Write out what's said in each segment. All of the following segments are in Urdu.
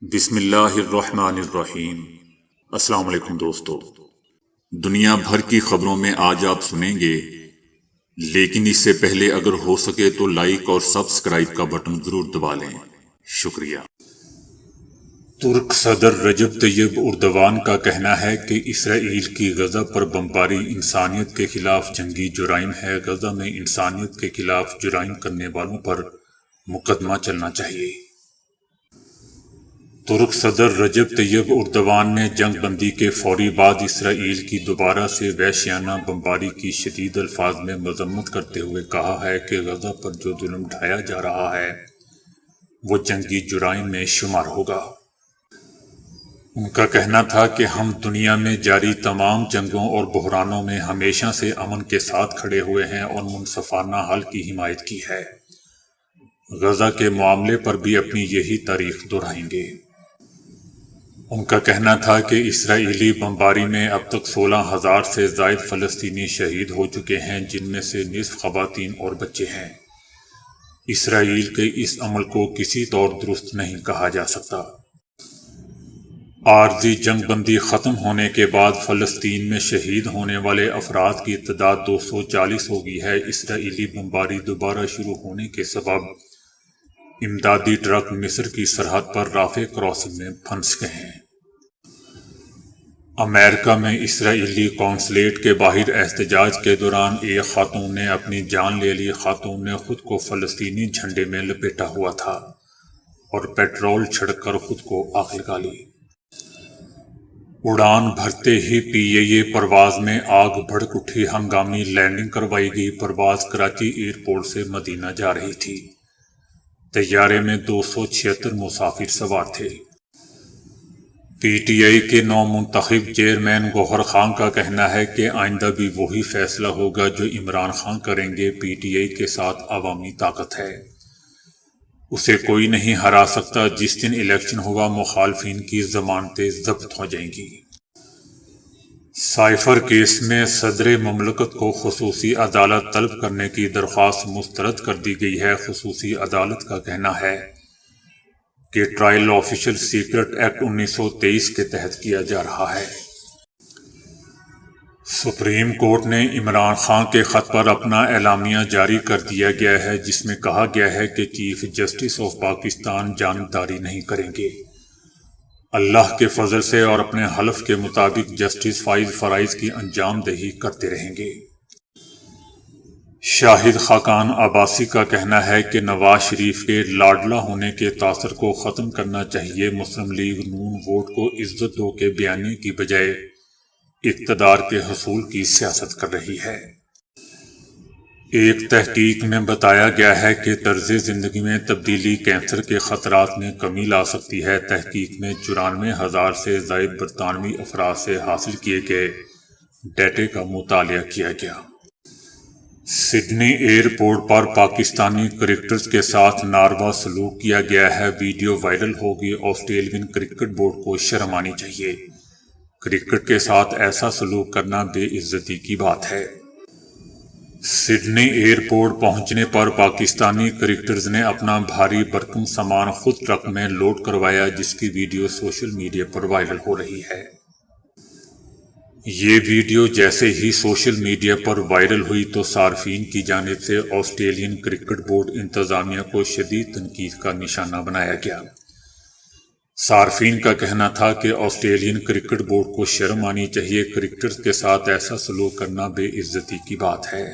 بسم اللہ الرحمن الرحیم۔ السلام علیکم دوستو، دنیا بھر کی خبروں میں آج آپ سنیں گے، لیکن اس سے پہلے اگر ہو سکے تو لائک اور سبسکرائب کا بٹن ضرور دبا لیں۔ شکریہ۔ ترک صدر رجب طیب اردوان کا کہنا ہے کہ اسرائیل کی غزہ پر بمباری انسانیت کے خلاف جنگی جرائم ہے۔ غزہ میں انسانیت کے خلاف جرائم کرنے والوں پر مقدمہ چلنا چاہیے۔ ترک صدر رجب طیب اردوان نے جنگ بندی کے فوری بعد اسرائیل کی دوبارہ سے وحشیانہ بمباری کی شدید الفاظ میں مذمت کرتے ہوئے کہا ہے کہ غزہ پر جو ظلم ڈھایا جا رہا ہے وہ جنگی جرائم میں شمار ہوگا۔ ان کا کہنا تھا کہ ہم دنیا میں جاری تمام جنگوں اور بحرانوں میں ہمیشہ سے امن کے ساتھ کھڑے ہوئے ہیں اور منصفانہ حل کی حمایت کی ہے۔ غزہ کے معاملے پر بھی اپنی یہی تاریخ دہرائیں گے۔ ان کا کہنا تھا کہ اسرائیلی بمباری میں اب تک 16,000 سے زائد فلسطینی شہید ہو چکے ہیں، جن میں سے نصف خواتین اور بچے ہیں۔ اسرائیل کے اس عمل کو کسی طور درست نہیں کہا جا سکتا۔ عارضی جنگ بندی ختم ہونے کے بعد فلسطین میں شہید ہونے والے افراد کی تعداد 240 ہو گئی ہے۔ اسرائیلی بمباری دوبارہ شروع ہونے کے سبب امدادی ٹرک مصر کی سرحد پر رافع کراسنگ میں پھنس گئے ہیں۔ امریکہ میں اسرائیلی قونصلیٹ کے باہر احتجاج کے دوران ایک خاتون نے اپنی جان لے لی۔ خاتون نے خود کو فلسطینی جھنڈے میں لپیٹا ہوا تھا اور پیٹرول چھڑک کر خود کو آگ لگا لی۔ اڑان بھرتے ہی PIA پرواز میں آگ بھڑک اٹھی۔ ہنگامی لینڈنگ کروائی گئی۔ پرواز کراچی ایئرپورٹ سے مدینہ جا رہی تھی۔ طیارے میں 276 مسافر سوار تھے۔ PTI کے نو منتخب چیئرمین گوہر خان کا کہنا ہے کہ آئندہ بھی وہی فیصلہ ہوگا جو عمران خان کریں گے۔ PTI کے ساتھ عوامی طاقت ہے، اسے کوئی نہیں ہرا سکتا۔ جس دن الیکشن ہوگا مخالفین کی ضمانتیں ضبط ہو جائیں گی۔ سائفر کیس میں صدر مملکت کو خصوصی عدالت طلب کرنے کی درخواست مسترد کر دی گئی ہے۔ خصوصی عدالت کا کہنا ہے کہ ٹرائل آفیشل سیکرٹ ایکٹ 1923 کے تحت کیا جا رہا ہے۔ سپریم کورٹ نے عمران خان کے خط پر اپنا اعلامیہ جاری کر دیا گیا ہے، جس میں کہا گیا ہے کہ چیف جسٹس آف پاکستان جانبداری نہیں کریں گے۔ اللہ کے فضل سے اور اپنے حلف کے مطابق جسٹس فائز فرائض کی انجام دہی کرتے رہیں گے۔ شاہد خاقان عباسی کا کہنا ہے کہ نواز شریف کے لاڈلا ہونے کے تاثر کو ختم کرنا چاہیے۔ مسلم لیگ نون ووٹ کو عزت دو کے بیانیے کی بجائے اقتدار کے حصول کی سیاست کر رہی ہے۔ ایک تحقیق میں بتایا گیا ہے کہ طرز زندگی میں تبدیلی کینسر کے خطرات میں کمی لا سکتی ہے۔ تحقیق میں 94,000 سے زائد برطانوی افراد سے حاصل کیے گئے ڈیٹے کا مطالعہ کیا گیا۔ سڈنی ایئرپورٹ پر پاکستانی کرکٹرز کے ساتھ ناروا سلوک کیا گیا ہے۔ ویڈیو وائرل ہوگی۔ آسٹریلین کرکٹ بورڈ کو شرم آنی چاہیے۔ کرکٹ کے ساتھ ایسا سلوک کرنا بے عزتی کی بات ہے۔ سڈنی ایئرپورٹ پہنچنے پر پاکستانی کرکٹرز نے اپنا بھاری بھرکم سامان خود ٹرک میں لوڈ کروایا، جس کی ویڈیو سوشل میڈیا پر وائرل ہو رہی ہے۔ یہ ویڈیو جیسے ہی سوشل میڈیا پر وائرل ہوئی تو صارفین کی جانب سے آسٹریلین کرکٹ بورڈ انتظامیہ کو شدید تنقید کا نشانہ بنایا گیا۔ صارفین کا کہنا تھا کہ آسٹریلین کرکٹ بورڈ کو شرم آنی چاہیے، کرکٹرز کے ساتھ ایسا سلوک کرنا بے عزتی کی بات ہے۔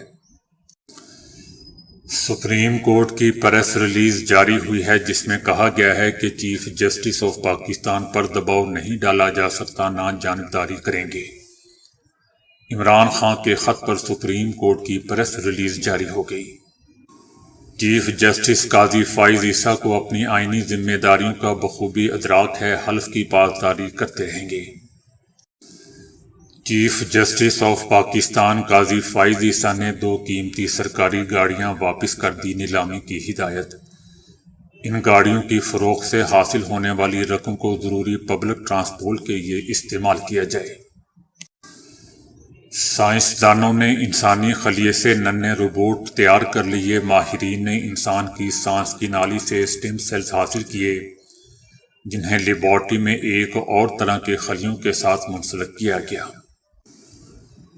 سپریم کورٹ کی پریس ریلیز جاری ہوئی ہے، جس میں کہا گیا ہے کہ چیف جسٹس آف پاکستان پر دباؤ نہیں ڈالا جا سکتا، نہ جانبداری کریں گے۔ عمران خان کے خط پر سپریم کورٹ کی پریس ریلیز جاری ہو گئی۔ چیف جسٹس قاضی فائز عیسیٰ کو اپنی آئینی ذمہ داریوں کا بخوبی ادراک ہے، حلف کی پاسداری کرتے رہیں گے۔ چیف جسٹس آف پاکستان قاضی فائز عیسیٰ نے 2 قیمتی سرکاری گاڑیاں واپس کر دی۔ نیلامی کی ہدایت۔ ان گاڑیوں کی فروخت سے حاصل ہونے والی رقم کو ضروری پبلک ٹرانسپورٹ کے لیے استعمال کیا جائے۔ سائنسدانوں نے انسانی خلیے سے ننھے روبوٹ تیار کر لیے۔ ماہرین نے انسان کی سانس کی نالی سے اسٹیم سیلز حاصل کیے جنہیں لیبارٹری میں ایک اور طرح کے خلیوں کے ساتھ منسلک کیا گیا۔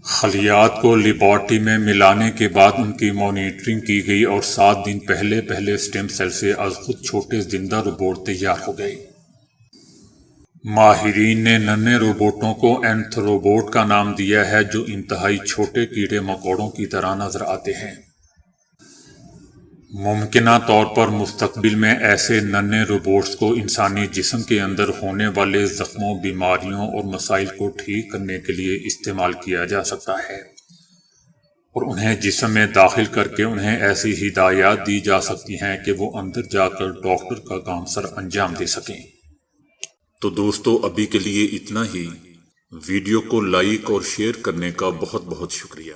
خلیات کو لیبارٹری میں ملانے کے بعد ان کی مانیٹرنگ کی گئی اور 7 دن پہلے اسٹیم سیل سے از خود چھوٹے زندہ روبوٹ تیار ہو گئے۔ ماہرین نے ننھے روبوٹوں کو اینتھروبوٹ کا نام دیا ہے جو انتہائی چھوٹے کیڑے مکوڑوں کی طرح نظر آتے ہیں۔ ممکنہ طور پر مستقبل میں ایسے ننھے روبوٹس کو انسانی جسم کے اندر ہونے والے زخموں، بیماریوں اور مسائل کو ٹھیک کرنے کے لیے استعمال کیا جا سکتا ہے اور انہیں جسم میں داخل کر کے انہیں ایسی ہدایات دی جا سکتی ہیں کہ وہ اندر جا کر ڈاکٹر کا کام سر انجام دے سکیں۔ تو دوستو ابھی کے لیے اتنا ہی۔ ویڈیو کو لائک اور شیئر کرنے کا بہت بہت شکریہ۔